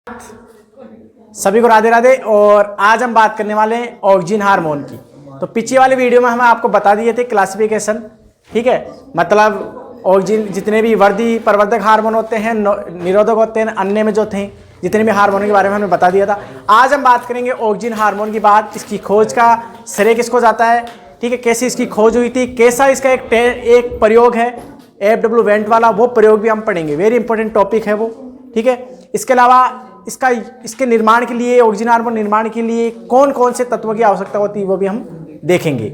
सभी को राधे राधे। और आज हम बात करने वाले हैं ऑक्सीजन हार्मोन की। तो पिछली वाली वीडियो में हम आपको बता दिए थे क्लासिफिकेशन, ठीक है। मतलब ऑक्सीजन जितने भी वर्धी प्रवर्धक हार्मोन होते हैं, निरोधक होते हैं, अन्य में जो थे जितने भी हार्मोन के बारे में हमने बता दिया था। आज हम बात करेंगे ऑक्सीजन हार्मोन की बात, इसकी खोज का श्रेय किसको जाता है, ठीक है। कैसे इसकी खोज हुई थी, कैसा इसका एक प्रयोग है एफडब्ल्यू वेंट वाला, वो प्रयोग भी हम पढ़ेंगे। वेरी इंपॉर्टेंट टॉपिक है वो, ठीक है। इसके अलावा इसके निर्माण के लिए, ऑक्सीजन हार्मोन निर्माण के लिए कौन कौन से तत्वों की आवश्यकता होती है वो भी हम देखेंगे,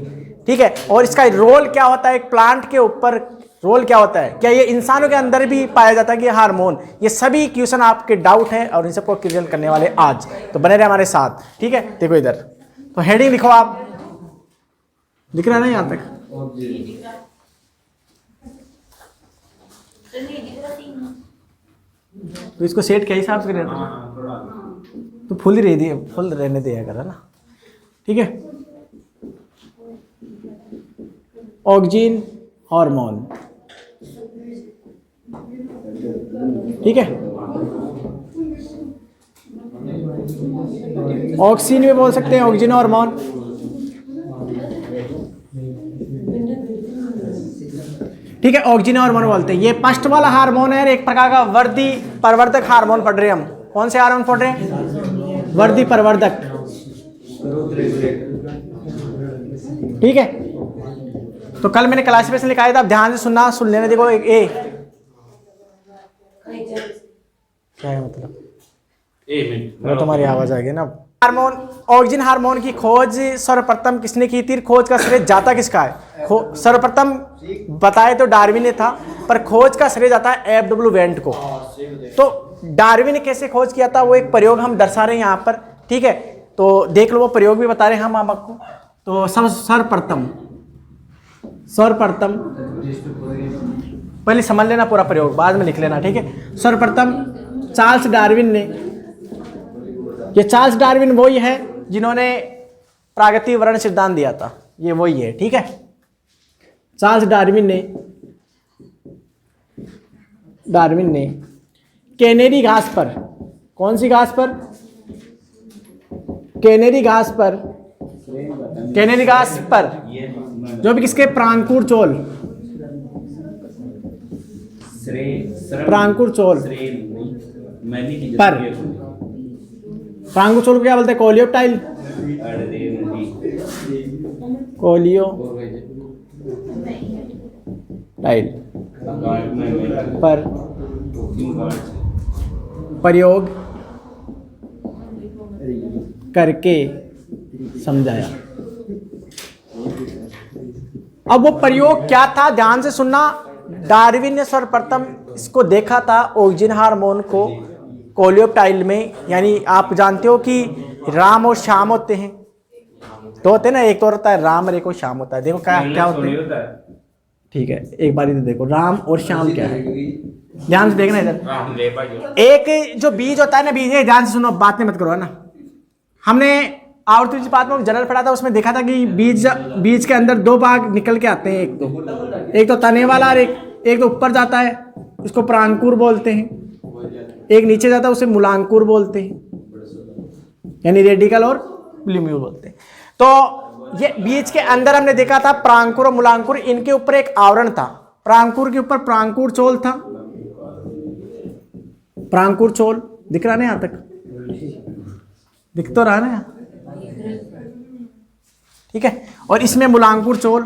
ठीक है। और इसका रोल क्या होता है, एक प्लांट के ऊपर रोल क्या होता है, क्या ये इंसानों के अंदर भी पाया जाता है कि हार्मोन, ये सभी क्वेश्चन आपके डाउट हैं और इन सबको क्लियर करने वाले आज। तो बने रहे हमारे साथ, ठीक है। देखो इधर तो हेडिंग लिखो आप, दिख रहा है ना यहाँ तक। तो इसको सेट क्या हिसाब से रहता है, तो फुल ही रह फुल रहने दिया कर, है ना, ठीक है। ऑक्सीजन हार्मोन, ठीक है। ऑक्सीजन भी बोल सकते हैं, ऑक्सीजन हार्मोन, ठीक है। ऑक्सीजन हार्मोन बोलते हैं। ये फर्स्ट वाला हार्मोन है, एक प्रकार का वर्धी प्रवर्धक हार्मोन पढ़ रहे हैं हम। कौन से हार्मोन पढ़ रहे हैं, वर्धी प्रवर्धक, ठीक है। तो कल मैंने क्लासिफिकेशन लिखाया था, ध्यान से सुनना, सुन लेना। देखो एक ए क्या है, मतलब तुम्हारी आवाज आएगी ना। हार्मोन, ऑक्सीजन हार्मोन की खोज सर्वप्रथम किसने की थी, खोज का श्रेय जाता किसका है, सर्वप्रथम बताए तो डार्विन ने था, पर खोज का श्रेय जाता है एफडब्ल्यू वेंट को। तो डार्विन ने कैसे खोज किया था, वो एक प्रयोग हम दर्शा रहे हैं यहाँ पर, ठीक है। तो देख लो, वो प्रयोग भी बता रहे हैं हम आपको। तो सर्वप्रथम पहले समझ लेना पूरा प्रयोग, बाद में लिख लेना, ठीक है। सर्वप्रथम चार्ल्स डार्विन ने, ये चार्ल्स डार्विन वही है जिन्होंने प्रागैतिक वर्ण सिद्धांत दिया था, ये वही है, ठीक है। चार्ल्स डार्विन ने कैनेरी घास पर, कौन सी घास पर, कैनेरी घास पर जो भी किसके प्रांकुर चोल पर, प्रांकुर चोल को क्या बोलते हैं, कोलियोप्टाइल, पर प्रयोग करके समझाया। अब वो प्रयोग क्या था, ध्यान से सुनना। डार्विन ने सर्वप्रथम इसको देखा था, ऑक्सीजन हार्मोन को कोलियोप्टाइल में, यानी आप जानते हो कि राम और श्याम होते हैं, तो होते हैं ना, एक तो होता है राम और एक और श्याम होता है। देखो क्या क्या होते हैं, ठीक है, एक बार इधर देखो, राम और श्याम क्या है, ध्यान से देखना इधर। एक जो बीज होता है ना, बीज है, ध्यान से सुनो, बात नहीं मत करो, है ना। हमने आवर्ती बात में जनरल पढ़ा था, उसमें देखा था कि बीज के अंदर दो भाग निकल के आते हैं, एक तो तने वाला और एक तो ऊपर जाता है, उसको प्रांकुर बोलते हैं, एक नीचे जाता है उसे मूलांकुर बोलते हैं, यानी रेडिकल और प्लूम्यूल बोलते हैं। तो ये बीज के अंदर हमने देखा था प्रांकुर और मूलांकुर, इनके ऊपर एक आवरण था। प्रांकुर के ऊपर प्रांकुर चोल था, प्रांकुर चोल दिख रहा ना, यहां तक दिख तो रहा ना, ठीक है। और इसमें मूलांकुर चोल,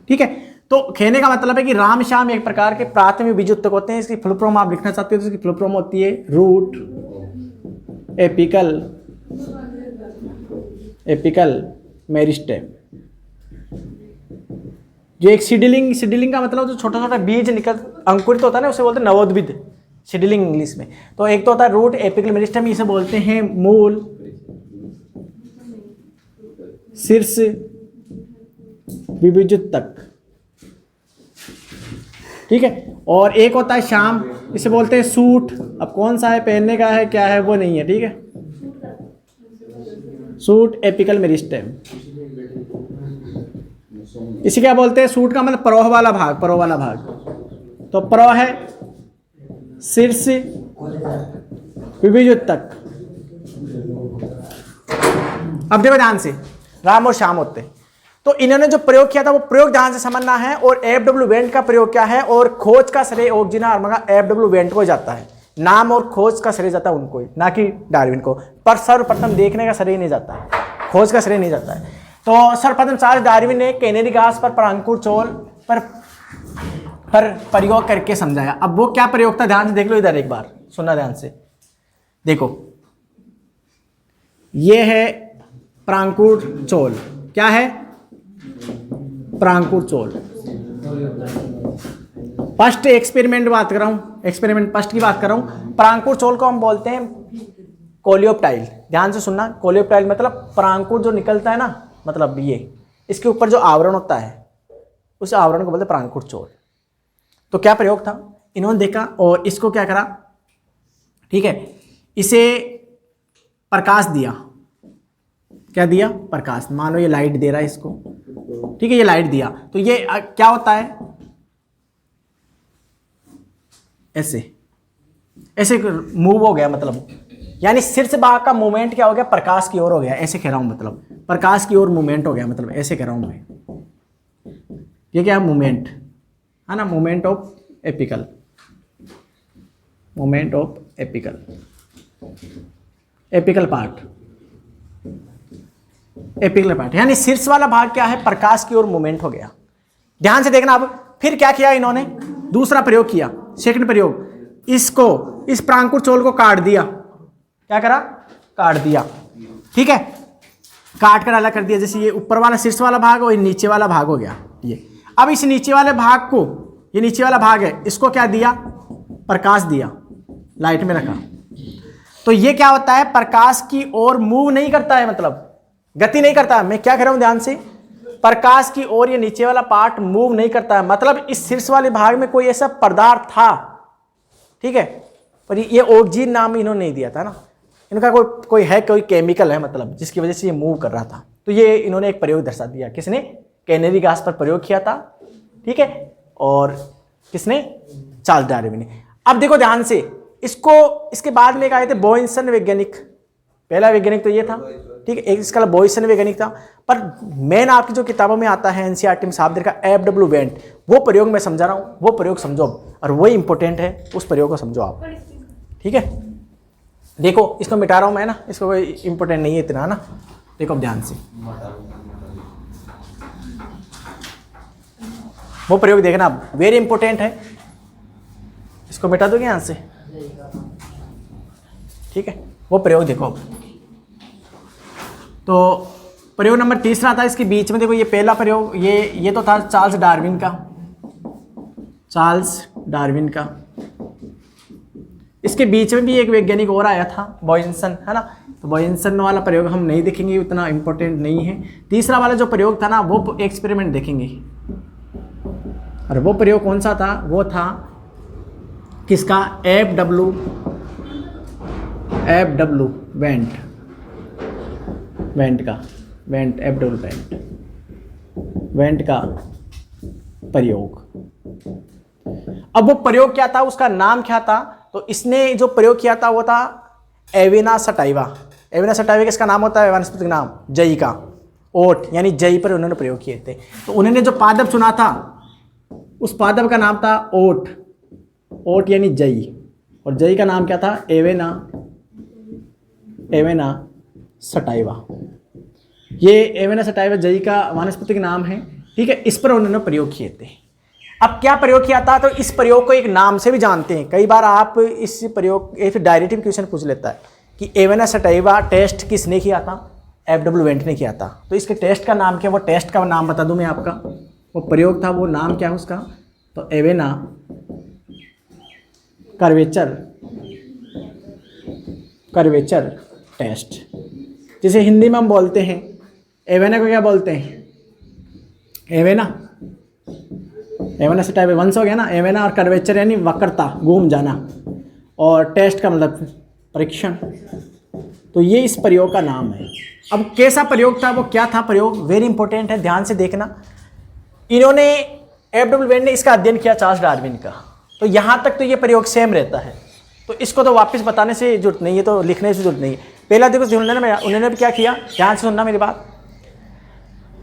ठीक है। तो कहने का मतलब है कि राम श्याम एक प्रकार के प्राथमिक बीजोत्तक होते हैं। इसकी फुल फॉर्म आप लिखना चाहते हो तो इसकी फुल फॉर्म होती है रूट एपिकल मेरिस्टेम। जो एक सीडलिंग का मतलब जो छोटा छोटा बीज निकल अंकुरित होता है ना, उसे बोलते हैं नवोद्भिद, सीडलिंग इंग्लिश में। तो एक तो होता है रूट एपिकल मेरिस्टेम, इसे बोलते हैं मूल शीर्ष विभुजोत्तक, ठीक है। और एक होता है श्याम, इसे बोलते हैं सूट। अब कौन सा है, पहनने का है, क्या है, वो नहीं है, ठीक है। सूट एपिकल मेरिस्टेम, इसे क्या बोलते हैं, सूट का मतलब परोह वाला भाग, परोह वाला भाग। तो परोह है शीर्ष विविधतक। अब देखो ध्यान से, राम और श्याम होते। तो इन्होंने जो प्रयोग किया था वो प्रयोग ध्यान से समझना है। और एफडब्ल्यू वेंट का प्रयोग क्या है, और खोज का श्रेय ऑक्जीन हार्मोन का एफडब्ल्यू वेंट को जाता है। नाम और खोज का श्रेय जाता है उनको ही, ना कि डार्विन को। पर सर्वप्रथम देखने का श्रेय नहीं जाता है, खोज का श्रेय नहीं जाता है। तो सर्वप्रथम चार्ल्स डार्विन ने कैनेरी घास पर परांकुर चोल पर प्रयोग करके समझाया। अब वो क्या प्रयोग था, ध्यान से देख लो इधर, एक बार सुनना ध्यान से। देखो ये है परांकुर चोल, क्या है परांकुर चोल। फर्स्ट एक्सपेरिमेंट बात कर रहा हूं, एक्सपेरिमेंट फर्स्ट की बात कर रहा हूं। परांकुर चोल को हम बोलते हैं कोलियोप्टाइल। ध्यान से सुनना, कोलियोप्टाइल मतलब परांकुर जो निकलता है ना, मतलब ये इसके ऊपर जो आवरण होता है उस आवरण को बोलते हैं परांकुर चोल। तो क्या प्रयोग था, इन्होंने देखा और इसको क्या करा, ठीक है, इसे प्रकाश दिया। क्या दिया, प्रकाश। मानो ये लाइट दे रहा है इसको, ठीक है, ये लाइट दिया। तो ये क्या होता है, ऐसे ऐसे मूव हो गया, मतलब यानी शीर्ष भाग का मूवमेंट क्या हो गया, प्रकाश की ओर हो गया। ऐसे कह रहा हूं, मतलब प्रकाश की ओर मूवमेंट हो गया, मतलब ऐसे कह रहा हूं मैं। ये क्या है, मूवमेंट है ना, movement of apical, movement of apical, apical part, apical part यानी शीर्ष वाला भाग क्या है, प्रकाश की ओर मूवमेंट हो गया। ध्यान से देखना। अब फिर क्या किया इन्होंने, दूसरा प्रयोग किया, सेकंड प्रयोग। इसको, इस परांकुर चोल को काट दिया। क्या करा, काट दिया, ठीक है, काट कर अलग कर दिया। जैसे ये ऊपर वाला शीर्ष वाला भाग और नीचे वाला भाग हो गया ये। अब इस नीचे वाले भाग को, ये नीचे वाला भाग है, इसको क्या दिया, प्रकाश दिया, लाइट में रखा। तो ये क्या होता है, प्रकाश की ओर मूव नहीं करता है, मतलब गति नहीं करता है। मैं क्या कह रहा हूं ध्यान से, प्रकाश की ओर ये नीचे वाला पार्ट मूव नहीं करता है। मतलब इस शीर्ष वाले भाग में कोई ऐसा पदार्थ था, ठीक है, पर ये ऑक्सीजन नाम इन्होंने नहीं दिया था ना, इनका कोई केमिकल है, मतलब जिसकी वजह से ये मूव कर रहा था। तो ये इन्होंने एक प्रयोग दर्शा दिया। किसने, कैनेरी घास पर प्रयोग किया था, ठीक है, और किसने, चार्ल्स डार्विन ने। अब देखो ध्यान से, इसको इसके बाद में एक आए थे बॉयसन वैज्ञानिक। पहला वैज्ञानिक तो ये था, ठीक है, एक इसका बॉयसन वैज्ञानिक था। पर मेन आपकी जो किताबों में आता है एनसीईआरटी में साफ देखा, एफडब्ल्यू वेंट, वो प्रयोग मैं समझा रहा हूं, वो प्रयोग समझो और वही इंपॉर्टेंट है, उस प्रयोग को समझो आप, ठीक है। देखो इसको मिटा रहा हूं मैं ना, इसको कोई इंपॉर्टेंट नहीं है इतना ना। देखो अब ध्यान से वो प्रयोग देखना, वेरी इंपॉर्टेंट है। इसको मिटा दोगे यहां से, ठीक है, वो प्रयोग देखो। तो प्रयोग नंबर तीसरा था इसके बीच में, देखो ये पहला प्रयोग, ये तो था चार्ल्स डार्विन का, चार्ल्स डार्विन का। इसके बीच में भी एक वैज्ञानिक और आया था, बॉयसन, है ना। तो बॉयसन वाला प्रयोग हम नहीं देखेंगे, उतना इंपॉर्टेंट नहीं है। तीसरा वाला जो प्रयोग था ना, वो एक्सपेरिमेंट देखेंगे। और वो प्रयोग कौन सा था, वो था किसका, एफडब्ल्यू वेंट, एफडब्ल्यू वेंट का प्रयोग। अब वो प्रयोग क्या था, उसका नाम क्या था, तो इसने जो प्रयोग किया था वो था एवेना सटाइवा। एवेना सटाइवा किसका नाम होता है, वनस्पति नाम, जई का, ओट यानी जई पर उन्होंने प्रयोग किए थे। तो उन्होंने जो पादप चुना था, उस पादप का नाम था ओट, ओट यानी जई, और जई का नाम क्या था, एवेना सटाइवा। ये एवेना सटाइवा जई का वानस्पतिक नाम है, ठीक है। इस पर उन्होंने प्रयोग किए थे। अब क्या प्रयोग किया था, तो इस प्रयोग को एक नाम से भी जानते हैं। कई बार आप इस प्रयोग फिर डायरेक्टिव क्वेश्चन पूछ लेता है कि एवेना सटाइवा टेस्ट किसने किया था, एफडब्ल्यू वेंट ने किया था। तो इसके टेस्ट का नाम क्या, वो टेस्ट का नाम बता दूं मैं आपका, वो प्रयोग था, वो नाम क्या है उसका, तो एवेना कर्वेचर टेस्ट, जिसे हिंदी में हम बोलते हैं, एवेना को क्या बोलते हैं, एवेना से टाइप वंश हो गया ना, एवेना और कर्वेचर यानी वक्रता, घूम जाना, और टेस्ट का मतलब परीक्षण। तो ये इस प्रयोग का नाम है। अब कैसा प्रयोग था, वो क्या था प्रयोग, वेरी इंपॉर्टेंट है, ध्यान से देखना। इन्होंने एफडब्ल्यू वेंट ने इसका अध्ययन किया चार्ल्स डार्विन का, तो यहाँ तक तो ये प्रयोग सेम रहता है, तो इसको तो वापस बताने से जरूरत नहीं है, तो लिखने से जरूरत नहीं है। पहला देखो उन्होंने भी क्या किया, ध्यान से सुनना मेरी बात।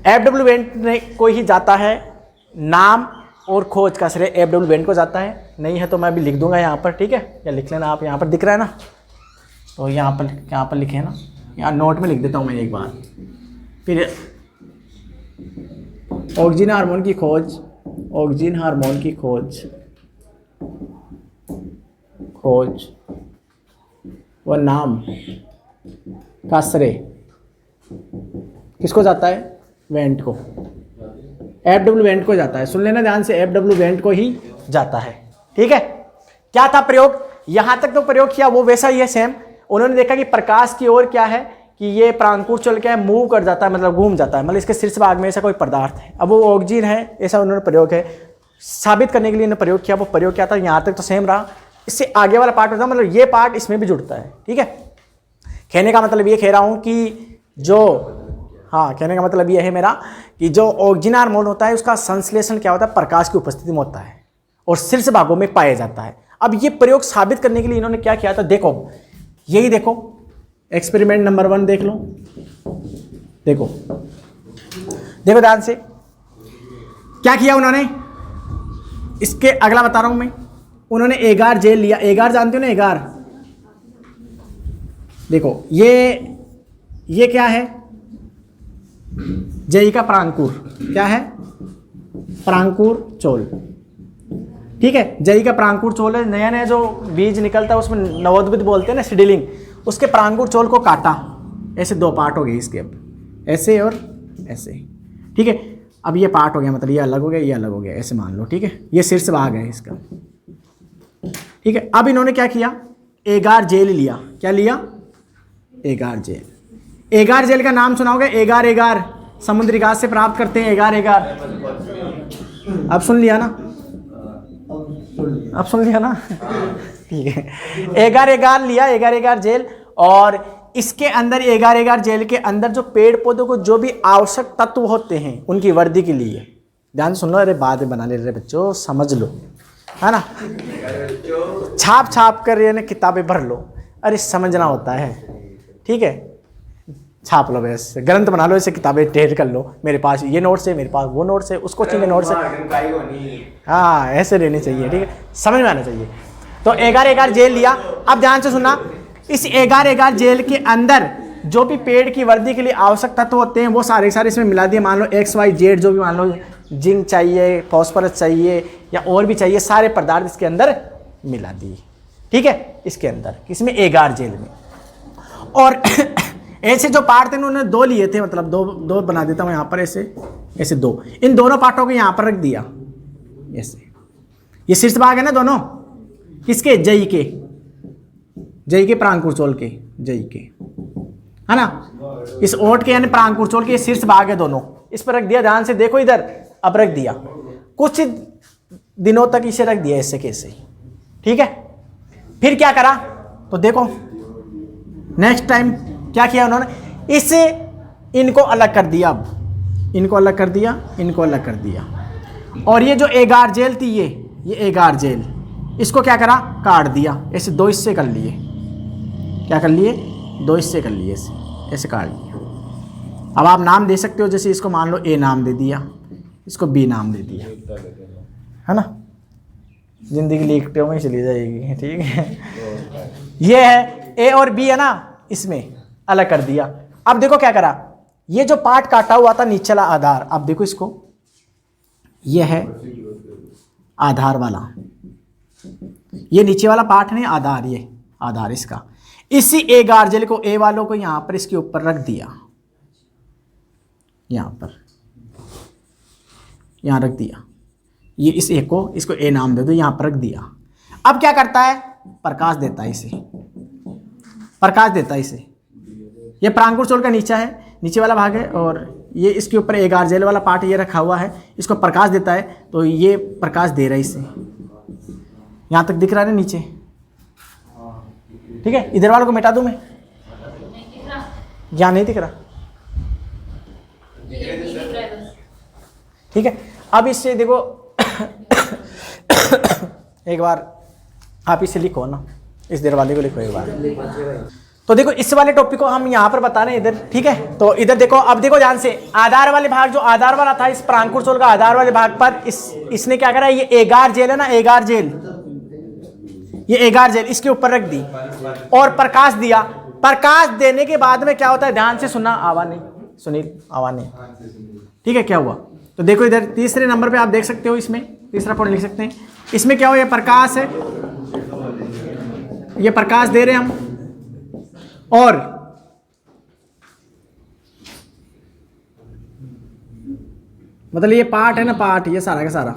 एफ.डब्ल्यू. वेंट ने को ही जाता है नाम और खोज का श्रेय एफ.डब्ल्यू. वेंट को जाता है। नहीं है तो मैं भी लिख दूंगा यहाँ पर, ठीक है, या लिख लेना आप, यहाँ पर दिख रहा है ना, तो यहाँ पर लिखे ना, यहाँ नोट में लिख देता हूँ मैं एक बार। फिर ऑक्सीजन हार्मोन की खोज, ऑक्सीजन हार्मोन की खोज व नाम का श्रेय किसको जाता है, वेंट को, एफ.डब्ल्यू. वेंट को जाता है। सुन लेना ध्यान से, एफ.डब्ल्यू. वेंट को ही जाता है, ठीक है। क्या था प्रयोग, यहां तक तो प्रयोग किया वो वैसा ही है सेम। उन्होंने देखा कि प्रकाश की ओर क्या है कि ये प्रांकुर चल के मूव कर जाता है, मतलब घूम जाता है, मतलब इसके शीर्ष भाग में ऐसा कोई पदार्थ है। अब वो ऑक्सीजन है, ऐसा उन्होंने प्रयोग है साबित करने के लिए इन्होंने प्रयोग किया। वो प्रयोग क्या था, यहाँ तक तो सेम रहा, इससे आगे वाला पार्ट होता है, मतलब ये पार्ट इसमें भी जुड़ता है, ठीक है। कहने का मतलब ये कह रहा हूँ कि जो, हाँ, कहने का मतलब ये है मेरा कि जो ऑक्सीजन हार्मोन होता है उसका संश्लेषण क्या होता है, प्रकाश की उपस्थिति में होता है और शीर्ष भागों में पाया जाता है। अब ये प्रयोग साबित करने के लिए इन्होंने क्या किया था, देखो यही देखो, एक्सपेरिमेंट नंबर 1 देख लो, देखो ध्यान से क्या किया उन्होंने, इसके अगला बता रहा हूं मैं। उन्होंने एगार जेल लिया, एगार जानते हो ना, एगार, देखो ये क्या है, जई का प्रांकुर, क्या है, प्रांकुर चोल, ठीक है, जई का प्रांकुर चोल है। नया नया जो बीज निकलता है उसमें नवोद्भिद बोलते हैं ना, सीडलिंग, उसके प्रांकुर चोल को काटा, ऐसे 2 पार्ट हो गए इसके, अब ऐसे और ऐसे, ठीक है। अब ये पार्ट हो गया, मतलब ये अलग हो गया, ये अलग हो गया, ऐसे मान लो, ठीक है। ये शीर्ष भाग है इसका, ठीक है। अब इन्होंने क्या किया, एगार जेल लिया, क्या लिया, एगार जेल। एगार जेल का नाम सुना होगा, एगार समुद्री घास से प्राप्त करते हैं, एगार। अब सुन लिया ना, अब सुन लिया ना, ठीक है। एगार लिया, एगार जेल, और इसके अंदर एगार जेल के अंदर जो पेड़ पौधों को जो भी आवश्यक तत्व होते हैं उनकी वृद्धि के लिए, ध्यान सुन लो, अरे बाद में बना ले रहे बच्चों, समझ लो, है ना, छाप कर ये किताबें भर लो, अरे समझना होता है, ठीक है। छाप लो, बस ग्रंथ बना लो, ऐसे किताबें ढेर कर लो, मेरे पास ये नोट्स है, मेरे पास वो नोट्स है, उसको चाहिए नोट्स है, हाँ ऐसे रहनी चाहिए, ठीक है, समझ में आना चाहिए। तो एगार जेल लिया। अब ध्यान से सुनना, इस एगार जेल के अंदर जो भी पेड़ की वृद्धि के लिए आवश्यक तत्व होते हैं वो सारे इसमें मिला दिए। मान लो XYZ जो भी, मान लो जिंक चाहिए, फॉस्फोरस चाहिए या और भी चाहिए, सारे पदार्थ इसके अंदर मिला दिए, ठीक है, इसके अंदर, किसमें, एगार जेल में। और ऐसे जो पार्ट थे उन्होंने 2 लिए थे, मतलब दो बना देता हूँ यहाँ पर, ऐसे 2, इन दोनों पार्टों को यहाँ पर रख दिया, ऐसे। ये शीर्ष भाग है ना दोनों, किसके, जई के प्रांकुरचोल के, जई के, है ना, इस ओट के यानी प्रांकुरचोल के शीर्ष भाग है दोनों, इस पर रख दिया। ध्यान से देखो इधर, अब रख दिया, कुछ दिनों तक इसे रख दिया ऐसे कैसे, ठीक है। फिर क्या करा, तो देखो नेक्स्ट टाइम क्या किया उन्होंने, इससे इनको अलग कर दिया, अब इनको अलग कर दिया, इनको अलग कर दिया, और ये जो एगार जेल थी, ये एगार जेल, इसको क्या करा, काट दिया, ऐसे 2 हिस्से कर लिए, क्या कर लिए, 2 हिस्से कर लिए, ऐसे काट लिया। अब आप नाम दे सकते हो, जैसे इसको मान लो A नाम दे दिया, इसको B नाम दे दिया, है ना, जिंदगी लिखते हो में चली जाएगी, ठीक है। ये है A और B, है ना, इसमें अलग कर दिया। अब देखो क्या करा, ये जो पार्ट काटा हुआ था नीचला आधार, अब देखो इसको, ये है आधार वाला, ये नीचे वाला पार्ट नहीं, आधार, ये आधार इसका, इसी एगार जेल को, A वालों को यहां पर इसके ऊपर रख दिया, यहां पर, यहां रख दिया, ये इस A को, इसको A नाम दे दो, यहां पर रख दिया। अब क्या करता है, प्रकाश देता है इसे, प्रकाश देता है इसे। ये प्रांकुरचोल का नीचा है, नीचे वाला भाग है, और ये इसके ऊपर एगार जेल वाला पार्ट ये रखा हुआ है, इसको प्रकाश देता है, तो ये प्रकाश दे रहा है इसे, यहाँ तक दिख रहा है नीचे, ठीक है। इधर वालों को मिटा दूं मैं, यहाँ नहीं दिख रहा, ठीक है। अब इससे देखो एक बार आप इसे लिखो ना, इस देर वाले को लिखो एक बार। तो देखो इस वाले टॉपिक को हम यहाँ पर बता रहे हैं इधर, ठीक है। तो इधर देखो, अब देखो ध्यान से, आधार वाले भाग, जो आधार वाला था इस प्रांकुर सोल का आधार वाले भाग पर इसने क्या करा, ये एगार जेल है ना, एगार जेल, ये एगार जेल इसके ऊपर रख दी और प्रकाश दिया। प्रकाश देने के बाद में क्या होता है, ध्यान से सुनना, आवाज नहीं सुनील, आवाज नहीं, ठीक है। क्या हुआ, तो देखो इधर तीसरे नंबर पे आप देख सकते हो, इसमें तीसरा पॉइंट लिख सकते हैं। इसमें क्या हो, ये प्रकाश है, ये प्रकाश दे रहे हैं हम, और मतलब ये पार्ट है ना, पार्ट ये सारा का सारा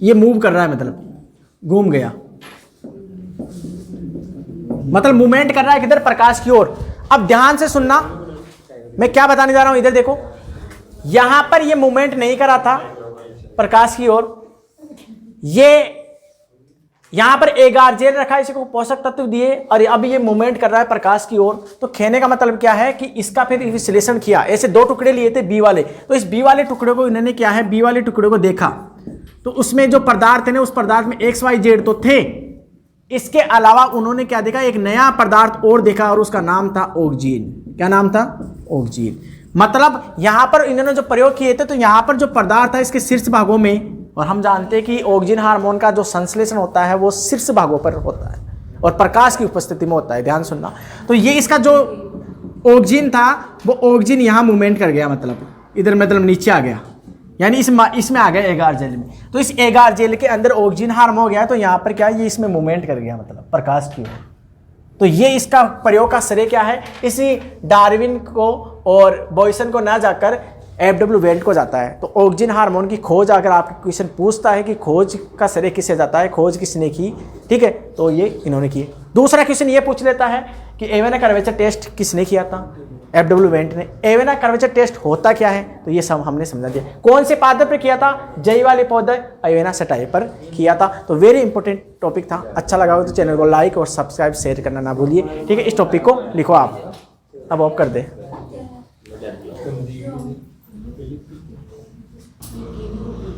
ये मूव कर रहा है, मतलब घूम गया, मतलब मूवमेंट कर रहा है किधर, प्रकाश की ओर। अब ध्यान से सुनना, मैं क्या बताने जा रहा हूं, इधर देखो, यहां पर ये मूवमेंट नहीं कर रहा था प्रकाश की ओर, ये यहां पर एगार जेल रखा है, इसी को पोषक तत्व दिए और अब ये मूवमेंट कर रहा है प्रकाश की ओर। तो कहने का मतलब क्या है कि इसका फिर विश्लेषण किया, ऐसे दो टुकड़े लिए थे बी वाले, तो इस बी वाले टुकड़े को इन्होंने क्या है, बी वाले टुकड़े को देखा, तो उसमें जो पदार्थ है ना, उस पदार्थ में एक्स वाई जेड तो थे, इसके अलावा उन्होंने क्या देखा, एक नया पदार्थ और देखा और उसका नाम था ऑक्सीजन। क्या नाम था, ऑक्सीजन। मतलब यहां पर इन्होंने जो प्रयोग किए थे, तो यहां पर जो पदार्थ है इसके शीर्ष भागों में, और हम जानते हैं कि ऑक्सीजन हार्मोन का जो संश्लेषण होता है वो शीर्ष भागों पर होता है और प्रकाश की उपस्थिति में होता है, ध्यान सुनना। तो ये इसका जो ऑक्सीजन था वो ऑक्सीजन यहां मूवमेंट कर गया, मतलब इधर, मतलब नीचे आ गया, यानी इसमें आ गया एगार जेल में। तो इस एगार जेल के अंदर ऑक्सीजन हार्म हो गया, तो यहाँ पर क्या ये इसमें मूवमेंट कर गया, मतलब प्रकाश की ओर। तो ये इसका प्रयोग का श्रेय क्या है, इसी डार्विन को और बॉयसन को ना जाकर एफडब्ल्यू वेंट को जाता है। तो ऑक्सीजन हार्मोन की खोज, अगर आपके क्वेश्चन पूछता है कि खोज का श्रेय किसे जाता है, खोज किसने की, ठीक है, तो ये इन्होंने की। दूसरा क्वेश्चन ये पूछ लेता है कि एवेना कर्वेचर टेस्ट किसने किया था, एफडब्ल्यू वेंट ने। एवेना कर्वेचर टेस्ट होता क्या है, तो ये सब हमने समझा दिया। कौन से पादप पर किया था, जई वाले पौधे एवेना सटाई पर किया था। तो वेरी इंपॉर्टेंट टॉपिक था। अच्छा लगा हो तो चैनल को लाइक और सब्सक्राइब शेयर करना ना भूलिए, ठीक है। इस टॉपिक को लिखो आप, अब ऑफ कर दे,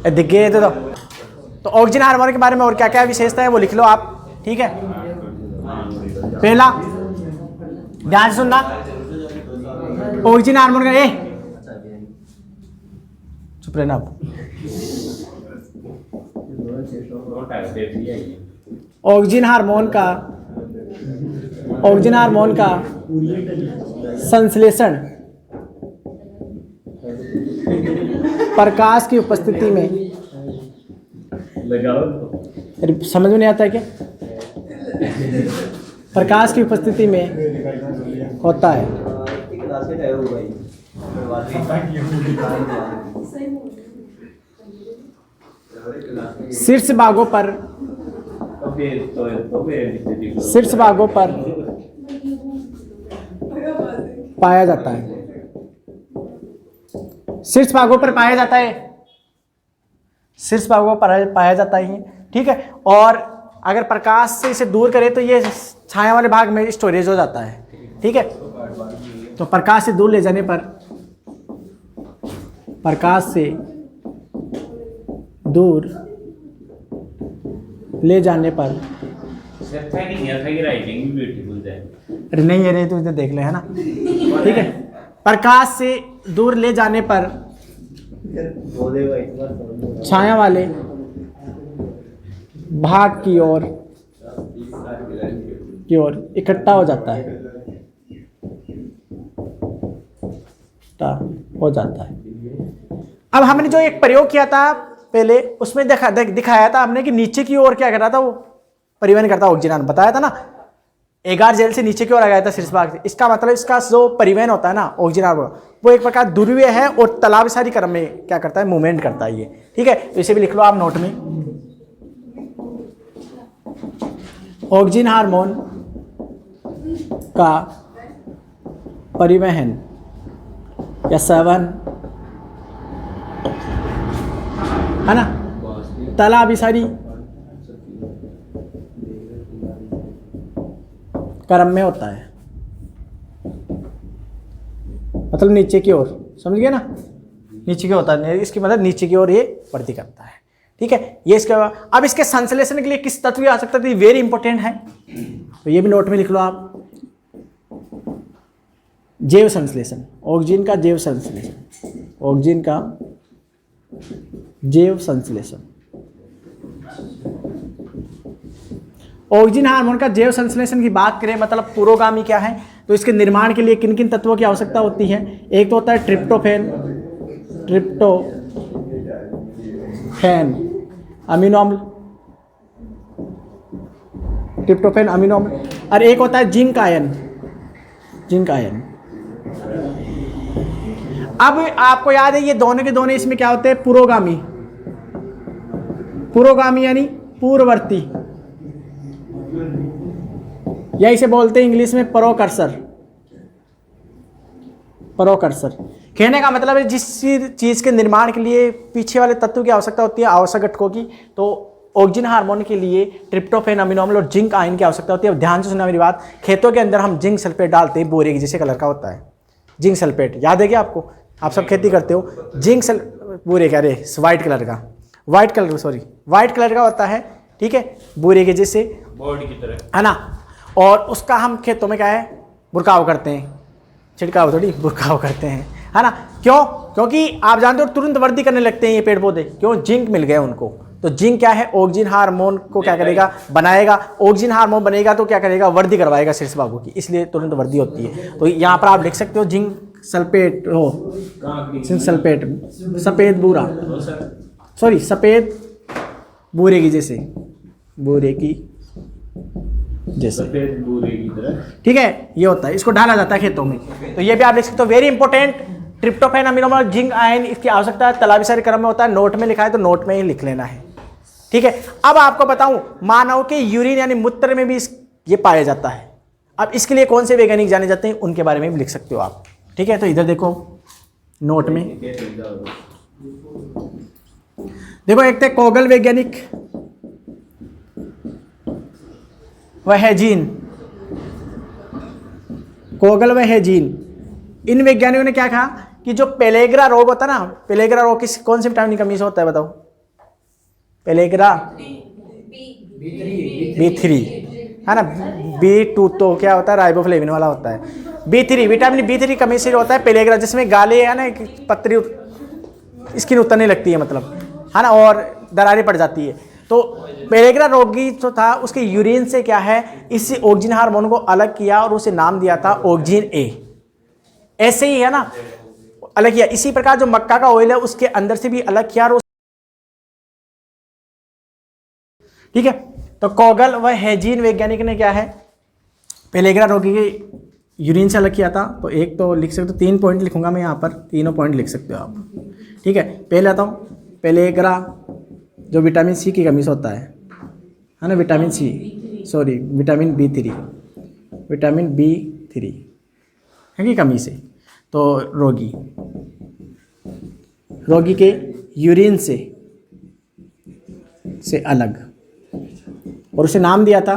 दिख गए तो ऑक्सीजन हार्मोन के बारे में और क्या क्या विशेषता है वो लिख लो आप, ठीक है। पहला, ध्यान से सुनना, ऑक्सीजन हार्मोन का, चुप रहना आप। ऑक्सीजन हार्मोन का संश्लेषण प्रकाश की उपस्थिति में, समझ में नहीं आता है क्या, प्रकाश की उपस्थिति में होता है। शीर्ष भागों पर पाया जाता है, शीर्ष भागों पर पाया जाता है, शीर्ष भागों पर पाया जाता है, ठीक है। और अगर प्रकाश से इसे दूर करें तो ये छाया वाले भाग में स्टोरेज हो जाता है, ठीक है। तो प्रकाश से दूर ले जाने पर, प्रकाश से दूर ले जाने पर, अरे नहीं है, तो इधर देख ले, है ना, ठीक है। प्रकाश से दूर ले जाने पर छाया वाले भाग की ओर इकट्ठा हो जाता है, अब हमने जो एक प्रयोग किया था पहले, उसमें दिखाया था हमने कि नीचे की ओर क्या कर रहा था, वो परिवहन करता ऑक्सीजन, बताया था ना, एगार जेल से नीचे की ओर आ गया था शीर्ष भाग से। इसका मतलब इसका जो परिवहन होता है ना ऑक्सीजन, वो एक प्रकार ध्रुवीय है और तालाब सारी क्रम में क्या करता है, मूवमेंट करता है ये, ठीक है। तो इसे भी लिख लो आप नोट में। ऑक्सीजन हार्मोन का परिवहन या सेवन, है ना, तालाब सारी क्रम में होता है, मतलब नीचे की ओर, समझ गए ना, नीचे की होता है, इसकी मतलब नीचे की ओर ये वृद्धि करता है, ठीक है, ये इसके। अब इसके संश्लेषण के लिए किस तत्व की आवश्यकता थी, वेरी इंपॉर्टेंट है, तो ये भी नोट में लिख लो आप, जैव संश्लेषण, ऑक्सीजन का जैव संश्लेषण, ऑक्सीजन का जैव संश्लेषण। ऑक्सीजन हार्मोन का जैव संश्लेषण की बात करें, मतलब पुरोगामी क्या है, तो इसके निर्माण के लिए किन किन तत्वों की आवश्यकता होती है। एक तो होता है ट्रिप्टोफैन, अमीनो अम्ल, ट्रिप्टोफैन अमीनो अम्ल, और एक होता है जिंक आयन। अब आपको याद है ये दोनों के दोनों इसमें क्या होते हैं, पुरोगामी यानी पूर्ववर्ती, या इसे बोलते हैं इंग्लिश में प्रोकर्सर। कहने का मतलब है जिस चीज के निर्माण के लिए पीछे वाले तत्व की आवश्यकता होती है, आवश्यक घटकों की, तो ऑक्सीजन हार्मोन के लिए ट्रिप्टोफैन अमीनो अम्ल और जिंक आयन की आवश्यकता होती है। अब ध्यान से सुनना मेरी बात, खेतों के अंदर हम जिंक सल्फेट डालते हैं, बोरे के जैसे कलर का होता है जिंक सल्फेट, याद है क्या आपको, आप सब खेती करते हो। बोरे का, अरे वाइट कलर का होता है, ठीक है, बोरे के जैसे बोर्ड की तरह, है ना। और उसका हम खेतों में क्या है, बुरकाव करते हैं, छिड़काव थोड़ी, बुरकाव करते हैं, है ना। क्यों? क्योंकि आप जानते हो तुरंत वृद्धि करने लगते हैं ये पेड़ पौधे, क्यों, जिंक मिल गए उनको। तो जिंक क्या है, ऑक्सीजन हार्मोन को क्या करेगा, बनाएगा। ऑक्सीजन हार्मोन बनेगा तो क्या करेगा, वृद्धि करवाएगा शीर्ष भागों की, इसलिए तुरंत वृद्धि होती है। तो यहाँ पर आप लिख सकते हो जिंक सल्फेट सफेद बूरा, सफेद बूरे की जैसे, सफेद बूरे की तरह, ठीक है, ये होता है, इसको डाला जाता है खेतों में। तो ये भी आप लिख सकते हो, वेरी इंपॉर्टेंट, ट्रिप्टोफैन अमीनो अम्ल जिंक आयन, इसकी आवश्यकता है, तलाविसारी क्रम में होता है, नोट में लिखा है तो नोट में ही लिख लेना है, ठीक है। अब आपको बताऊं, मानव के यूरिन यानी मूत्र में भी ये पाया जाता है। अब इसके लिए कौन से वैज्ञानिक जाने जाते हैं, उनके बारे में भी लिख सकते हो आप, ठीक है। तो इधर देखो नोट में, देखो एक थे कोगल वैज्ञानिक, वह है जीन, कोगल वह है जीन। इन वैज्ञानिकों ने क्या कहा कि जो पेलेग्रा रोग होता है ना, पेलेग्रा रोग किस कौन से विटामिन की कमी से होता है बताओ, पेलेग्रा B3 है ना, B2 तो क्या होता है, राइबोफ्लेविन वाला होता है, B3 विटामिन B3 कमी से होता है पेलेग्रा, जिसमें गाले है ना, पत्ती स्किन उतरने लगती है, मतलब है ना, और दरारें पड़ जाती है। तो पेलेग्रा रोगी जो था उसके यूरिन से क्या है, इसी ऑक्सीजन हार्मोन को अलग किया और उसे नाम दिया था ऑक्सीजन A। ऐसे ही है ना, अलग किया। इसी प्रकार जो मक्का का ऑयल है उसके अंदर से भी अलग किया, और ठीक है। तो कोगल व हेजीन वैज्ञानिक ने क्या है, पेलेग्रा रोगी के यूरिन से अलग किया था। तो एक तो लिख सकते हो, 3 पॉइंट लिखूंगा मैं यहाँ पर, तीनों पॉइंट लिख सकते हो आप, ठीक है। पहले आता हूँ, पेलेग्रा जो विटामिन सी की कमी से होता है ना, विटामिन B3 है की कमी से, तो रोगी के यूरिन से अलग, और उसे नाम दिया था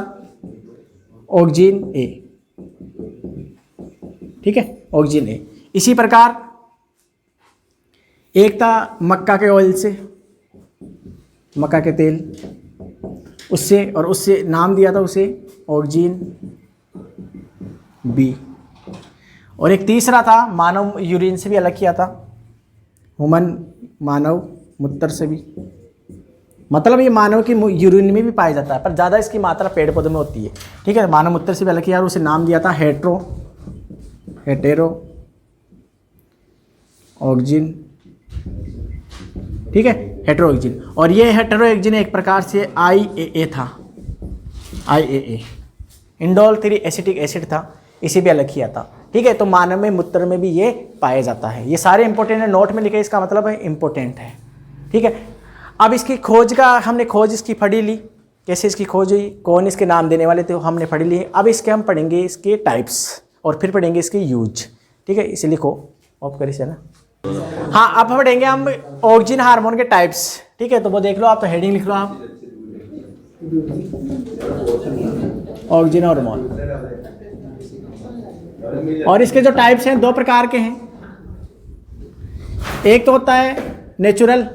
ऑक्सीजन A, ठीक है, ऑक्सीजन A। इसी प्रकार एक था मक्का के ऑयल से, मक्का के तेल, उससे, और उससे नाम दिया था उसे ऑक्सीजन B। और एक तीसरा था मानव यूरिन से भी अलग किया था, मानव मूत्र से भी, मतलब ये मानव की यूरिन में भी पाया जाता है, पर ज़्यादा इसकी मात्रा पेड़ पौधों में होती है, ठीक है। मानव मूत्र से भी अलग किया और उसे नाम दिया था हेटेरो ऑक्सीजन, ठीक है, हेटेरो ऑक्सीजन। और ये हेटेरो ऑक्सीजन एक प्रकार से IAA था, इंडोल 3 एसिटिक एसिड था, इसे भी अलग किया था, ठीक है। तो मानव में मूत्र में भी ये पाया जाता है। ये सारे इंपॉर्टेंट है, नोट में लिखे, इसका मतलब है इंपॉर्टेंट है, ठीक है। अब इसकी खोज का हमने खोज इसकी पढ़ी ली, कैसे इसकी खोज हुई, कौन इसके नाम देने वाले थे, हमने पढ़ लिए। अब इसके हम पढ़ेंगे इसके टाइप्स और फिर पढ़ेंगे इसके यूज, ठीक है। इसे लिखो ऑफ कर इसे ना, हाँ। अब पढ़ेंगे हम ऑक्सीजन हार्मोन के टाइप्स, ठीक है। तो वो देख लो आप, तो हेडिंग लिख लो आप, ऑक्सीजन हार्मोन। और इसके जो टाइप्स हैं 2 प्रकार के हैं, एक तो होता है नेचुरल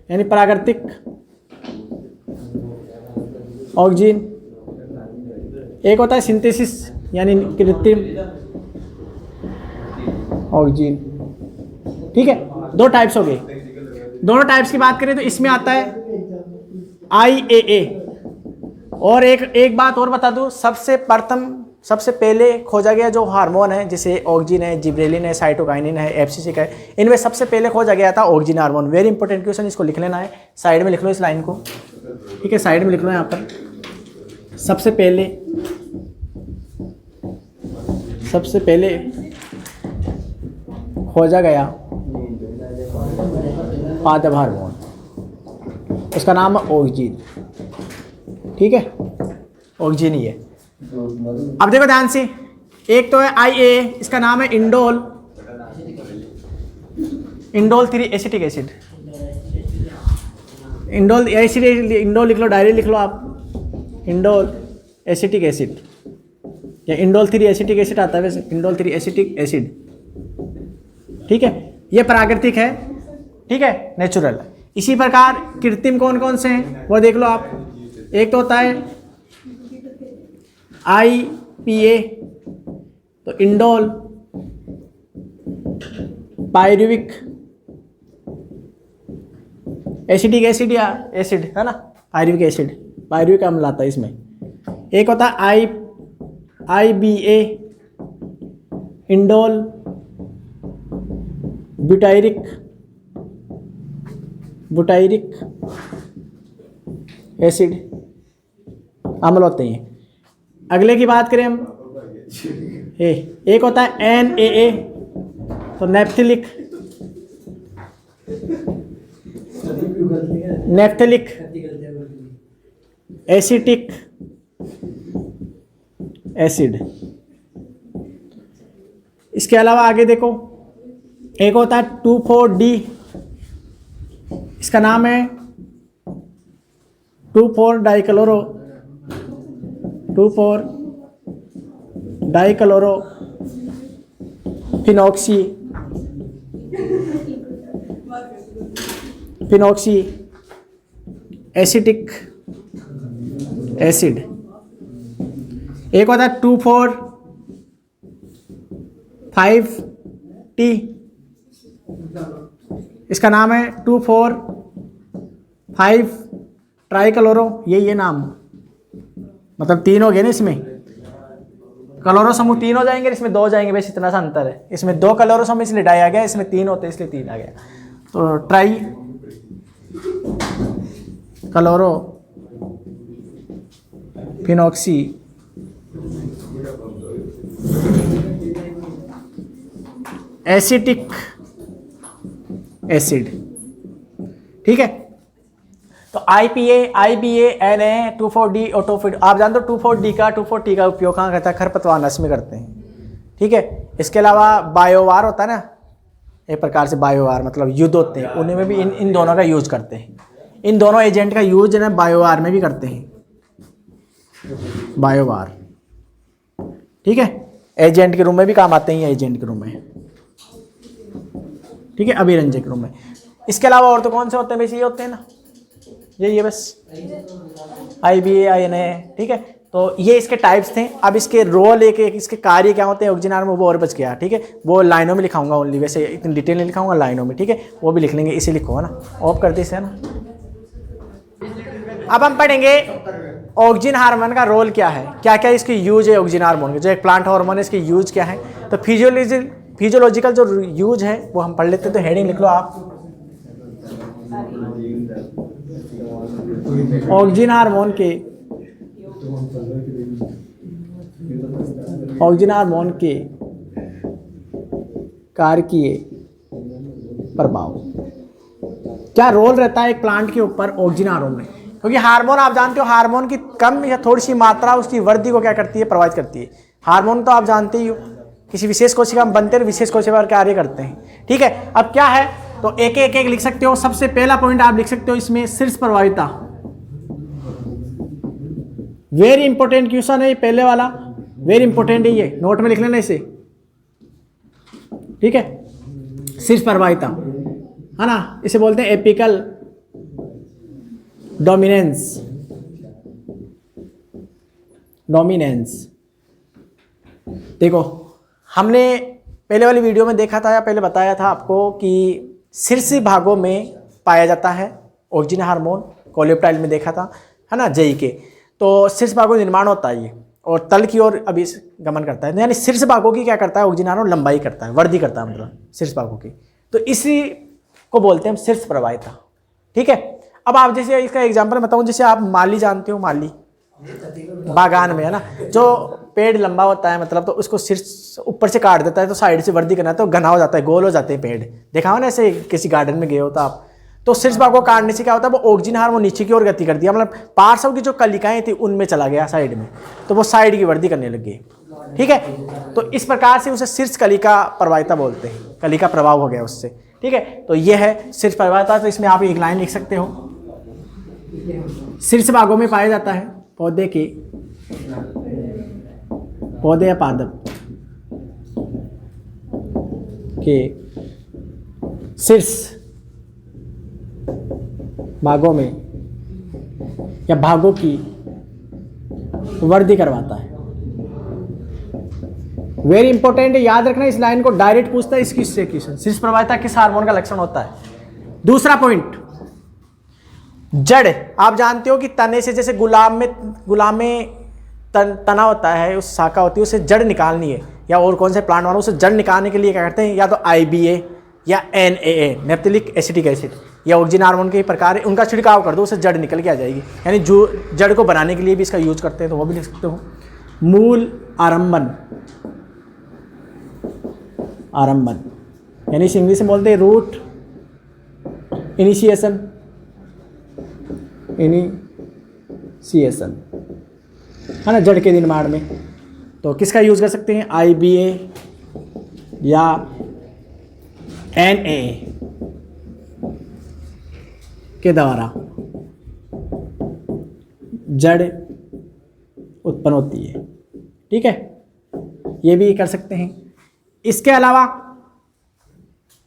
यानी प्राकृतिक ऑक्जीन, एक होता है सिंथेसिस यानी कृत्रिम ऑक्जीन। ठीक है, दो टाइप्स हो गए। दोनों टाइप्स की बात करें तो इसमें आता है IAA। और एक बात और बता दूं, सबसे पहले खोजा गया जो हार्मोन है, जैसे ऑक्जीन है, जिब्रेलिन है, साइटोकाइनिन है, एब्सिसिक है, इनमें सबसे पहले खोजा गया था auxin hormone. Very important question, इसको लिख लेना है, साइड में लिख लो इस लाइन को। ठीक है, साइड में लिख लो यहाँ पर। सबसे पहले खोजा गया पादप हार्मोन, उसका नाम है ऑक्जीन। ठीक है, ऑक्जीन ही है। अब देखो ध्यान से, एक तो है IA, इसका नाम है इंडोल 3 एसिटिक एसिड। इंडोल लिख लो, डायरेक्ट लिख लो आप, इंडोल एसिटिक एसिड या इंडोल 3 एसिटिक एसिड आता है वैसे, इंडोल 3 एसिटिक एसिड। ठीक है, ये प्राकृतिक है। ठीक है, नेचुरल। इसी प्रकार कृत्रिम कौन कौन से हैं वो देख लो आप। एक तो होता है IPA, तो इंडोल पायरुविक एसिडिक एसिड या एसिड है ना, पायरुविक अम्ल आता है इसमें। एक होता है IBA, इंडोल बुटायरिक एसिड अम्ल होते हैं। अगले की बात करें हम, एक होता है NAA, तो नेफ्थेलिक एसिटिक एसिड। इसके अलावा आगे देखो, एक होता है 2,4-D, इसका नाम है 2,4-डाइक्लोरो फिनॉक्सी एसिटिक एसिड। एक होता है 2,4,5-T, इसका नाम है 2,4,5-ट्राइक्लोरो। ये नाम, मतलब 3 हो गए ना इसमें, कलोरो समूह 3 हो जाएंगे, इसमें 2 हो जाएंगे, बस इतना सा अंतर है। इसमें 2 कलोरो समूह इसलिए डाई आ गया, इसमें 3 होते इसलिए 3 आ गया। तो try chloro phenoxy acetic acid. ठीक है, तो IPA, IBA, NA, 2,4-D और 2,4-D। आप जानते हो 2,4-T का उपयोग कहाँ करता है? खरपतवार नष्ट में करते हैं। ठीक है, इसके अलावा बायोवार होता है ना, एक प्रकार से बायोवार मतलब युद्ध होते हैं, उन्हीं में भी इन दोनों का यूज करते हैं। इन दोनों एजेंट का यूज ना बायोवार में भी करते हैं, बायोवार। ठीक है, एजेंट के रूम में भी काम आते हैं, एजेंट के रूम में। ठीक है, अभिरंजक के रूम में। इसके अलावा और तो कौन से होते हैं? वैसे ये होते हैं ना, ये बस IBA, INA। ठीक है, तो ये इसके टाइप्स थे। अब इसके रोल इसके कार्य क्या होते हैं ऑक्सीजन हार्मोन, वो और बच गया। ठीक है, वो लाइनों में लिखाऊंगा ओनली, वैसे इतनी डिटेल नहीं लिखाऊंगा, लाइनों में। ठीक है, वो भी लिख लेंगे, इसे लिखो है ना, ऑफ कर दी इसे है ना। अब हम पढ़ेंगे ऑक्सीजन हार्मोन का रोल क्या है, क्या क्या इसकी यूज है ऑक्सीजन हार्मोन के। जो एक प्लांट हार्मोन है, इसकी यूज क्या है। तो फिजियोलॉजिकल जो यूज है वो हम पढ़ लेते हैं। तो हेडिंग लिख लो आप, ऑक्सीजन हार्मोन के कार्य प्रभाव। क्या रोल रहता है एक प्लांट के ऊपर ऑक्सीजन हार्मोन में? क्योंकि हार्मोन आप जानते हो, हार्मोन की कम या थोड़ी सी मात्रा उसकी वृद्धि को क्या करती है? प्रभावित करती है। हार्मोन तो आप जानते ही हो, किसी विशेष कोशिका में बनते हैं, विशेष कोशिका पर कार्य करते हैं। ठीक है, अब क्या है तो एक लिख सकते हो। सबसे पहला पॉइंट आप लिख सकते हो इसमें, शीर्ष प्रभाविता। वेरी इंपॉर्टेंट क्वेश्चन है ये, पहले वाला वेरी इंपॉर्टेंट है, ये नोट में लिख लेना इसे। ठीक है, शीर्ष प्रभाविता है ना, इसे बोलते हैं एपिकल डोमिनेंस। डोमिनेंस। देखो हमने पहले वाली वीडियो में देखा था या पहले बताया था आपको कि शीर्ष भागों में पाया जाता है ऑक्सीजन हार्मोन, कोलेप्टाइल में देखा था, है ना, जेई के। तो शीर्ष भागों का निर्माण होता है ये और तल की ओर अभी गमन करता है, यानी शीर्ष भागों की क्या करता है ऑक्सीजन हार्मोन, लंबाई करता है, वृद्धि करता है, मतलब शीर्ष भागों की। तो इसी को बोलते हैं हम शीर्ष प्रवाहिता। ठीक है, अब आप जैसे इसका एग्जांपल बताऊं, जैसे आप माली जानते हो, माली बागान में, है ना, जो पेड़ लंबा होता है मतलब, तो उसको शीर्ष ऊपर से काट देता है तो साइड से वृद्धि करना है तो घना हो जाता है, गोल हो जाते हैं पेड़। देखा हो ना ऐसे किसी गार्डन में गए हो तो आप, तो शीर्ष भाग को काटने से क्या होता है, वो ऑक्सीजन हार्मोन नीचे की ओर गति कर दिया, मतलब पार्श्व की जो कलिकाएं थी उनमें चला गया साइड में, तो वो साइड की वृद्धि करने लग गई। ठीक है, तो इस प्रकार से उसे शीर्ष कलिका प्रवाहिता बोलते हैं, कलिका प्रभाव हो गया उससे। ठीक है, तो ये है शीर्ष प्रवाहिता। तो इसमें आप एक लाइन लिख सकते हो, शीर्ष भागों में पाया जाता है पौधे या पादप के शीर्ष भागों में या भागों की वृद्धि करवाता है। वेरी इंपॉर्टेंट, याद रखना इस लाइन को, डायरेक्ट पूछता है इसकी क्वेश्चन, शीर्ष प्रवाहिता किस हार्मोन का लक्षण होता है। दूसरा पॉइंट, जड़। आप जानते हो कि तने से, जैसे गुलाब में तना होता है, उस शाखा होती है, उसे जड़ निकालनी है, या और कौन से प्लांट वालों उसे जड़ निकालने के लिए क्या करते हैं, या तो IBA या NAA नेप्थेलिक एसिटिक एसिड या ऑक्सीजन हार्मोन के प्रकार है, उनका छिड़काव कर दो, उससे जड़ निकल के आ जाएगी। यानी जो जड़ को बनाने के लिए भी इसका यूज करते हैं, तो वो भी लिख सकते हो। मूल आरंभन यानी इसे इंग्लिश में बोलते हैं रूट इनिशिएशन, है ना, जड़ के निर्माण में। तो किसका यूज कर सकते हैं, IBA या NAA के द्वारा जड़ उत्पन्न होती है। ठीक है, ये भी कर सकते हैं। इसके अलावा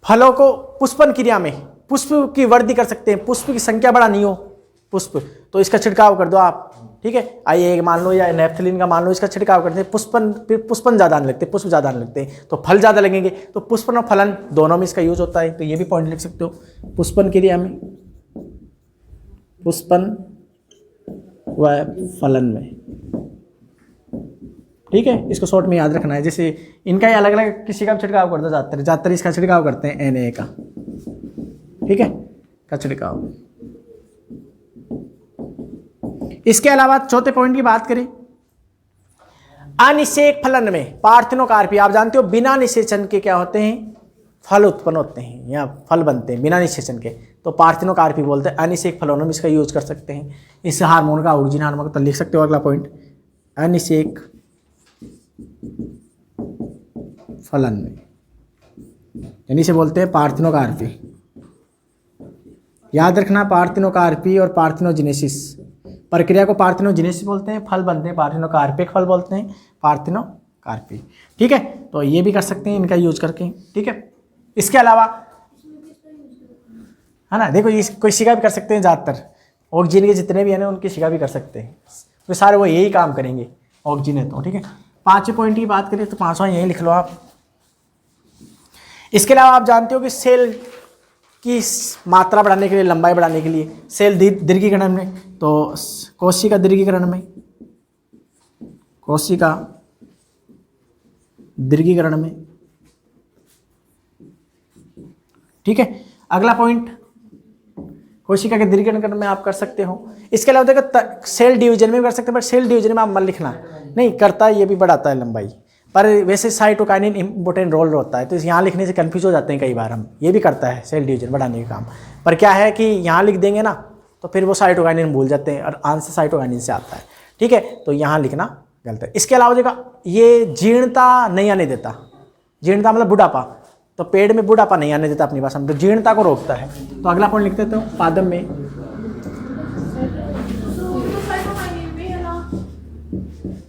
फलों को पुष्पन क्रिया में पुष्प की वृद्धि कर सकते हैं, पुष्प की संख्या बढ़ानी हो पुष्प, तो इसका छिड़काव कर दो आप। ठीक है, IA मान लो या नेफ्थलीन का मान लो, इसका छिड़काव करते हैं, पुष्पन ज़्यादा आने लगते हैं, पुष्प ज़्यादा आने लगते हैं, तो फल ज़्यादा लगेंगे, तो पुष्पन और फलन दोनों में इसका यूज होता है। तो ये भी पॉइंट लिख सकते हो, पुष्पन क्रिया में, पुष्पन व फलन में। ठीक है, इसको शॉर्ट में याद रखना है। जैसे इनका ही अलग अलग किसी का छिड़काव कर दो, ज़्यादातर इसका छिड़काव करते हैं NAA का। ठीक है, का छिड़काव। इसके अलावा चौथे पॉइंट की बात करें, अनिषेक फलन में पार्थिनोकार्पी। आप जानते हो बिना निषेचन के क्या होते हैं, फल उत्पन्न होते हैं या फल बनते हैं बिना निषेचन के, तो पार्थिनोकार्पी बोलते हैं। अनिषेक फलों में इसका यूज कर सकते हैं, इस हार्मोन का, ऑक्सीजन हार्मोन का। तो लिख सकते हो अगला पॉइंट, अनिषेक फलन में, यानी इसे बोलते हैं पार्थिनोकार्पी। याद रखना, पार्थिनोकार्पी और पार्थिनोजेनेसिस प्रक्रिया को पार्थिनोजेनेसिस बोलते हैं, फल बनते हैं पार्थिनोकार्पिक फल बोलते हैं, पार्थिनोकार्पी। ठीक है, तो ये भी कर सकते हैं इनका यूज करके। ठीक है, इसके अलावा, है ना, देखो ये कोई शिका भी कर सकते हैं, ज़्यादातर ऑक्सीजन के जितने भी हैं ना उनकी शिका भी कर सकते हैं, तो सारे वो यही काम करेंगे, ऑक्सीजन है तो। ठीक है, पांचवें पॉइंट की बात करें तो पांचवा यही लिख लो आप। इसके अलावा आप जानते हो कि सेल की मात्रा बढ़ाने के लिए, लंबाई बढ़ाने के लिए, सेल दीर्घीकरण में, तो कोशिका दीर्घीकरण में, कोशिका दीर्घीकरण में। ठीक है, अगला पॉइंट, कोशिका के दीर्घीकरण में आप कर सकते हो। इसके अलावा देखो सेल डिवीजन में भी कर सकते हैं, बट सेल डिवीजन में आप मत लिखना, नहीं करता है, ये भी बढ़ाता है लंबाई, पर वैसे साइटोकाइनिन इंपॉर्टेंट रोल होता है, तो यहाँ लिखने से कंफ्यूज हो जाते हैं कई बार हम। ये भी करता है सेल डिवीजन बढ़ाने का काम, पर क्या है कि यहाँ लिख देंगे ना तो फिर वो साइटोकाइनिन भूल जाते हैं, और आंसर साइटोकाइनिन से आता है। ठीक है, तो यहाँ लिखना गलत है। इसके अलावा देखो ये जीर्णता नहीं आने देता, जीर्णता मतलब बुढ़ापा, तो पेड़ में बुढ़ापा नहीं आने देता अपनी भाषा में, तो जीर्णता को रोकता है। तो अगला पॉइंट लिखते तो पादप में,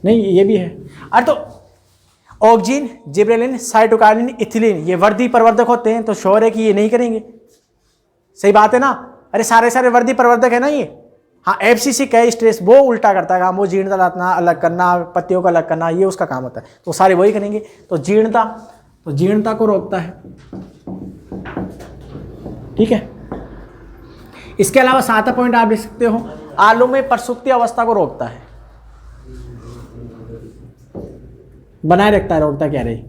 नहीं ये भी है। अरे तो ऑक्सीजन, जिब्रेलिन, साइटोकाइनिन, इथिलीन ये वृद्धि प्रवर्धक होते हैं, तो श्योर है कि ये नहीं करेंगे। सही बात है ना, अरे सारे वर्दी प्रवर्धक है ना ये, हाँ एफसीसी क्या स्ट्रेस वो उल्टा करता है काम, वो जीर्णता लाना, अलग करना, पत्तियों का अलग करना, ये उसका काम होता है, तो सारे वही करेंगे। तो जीर्णता को रोकता है, ठीक है। इसके अलावा 7वां पॉइंट आप लिख सकते हो, आलू में प्रसुप्ति अवस्था को रोकता है, बनाए रखता है, रोकता क्या रही,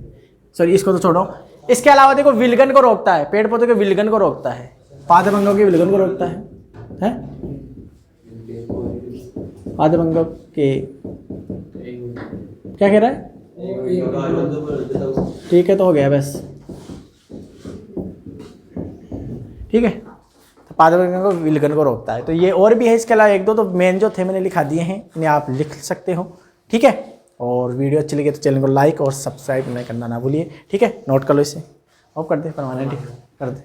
सॉरी इसको तो छोड़ो। इसके अलावा देखो विलगन को रोकता है, पेड़ पौधे के विलगन को रोकता है, पादपंगों के विलगन को रोकता है? पादपंगों के क्या कह रहा है? ठीक है तो हो गया बस, ठीक है। तो पादपंगों को विलगन को रोकता है। तो ये और भी है, इसके अलावा एक दो तो मेन जो थे मैंने लिखा दिए हैं, इन्हें आप लिख सकते हो, ठीक है। और वीडियो अच्छी लगी तो चैनल को लाइक और सब्सक्राइब नहीं करना ना भूलिए, ठीक है। नोट कर लो इसे, ऑफ कर दे, परमानेंट कर दे।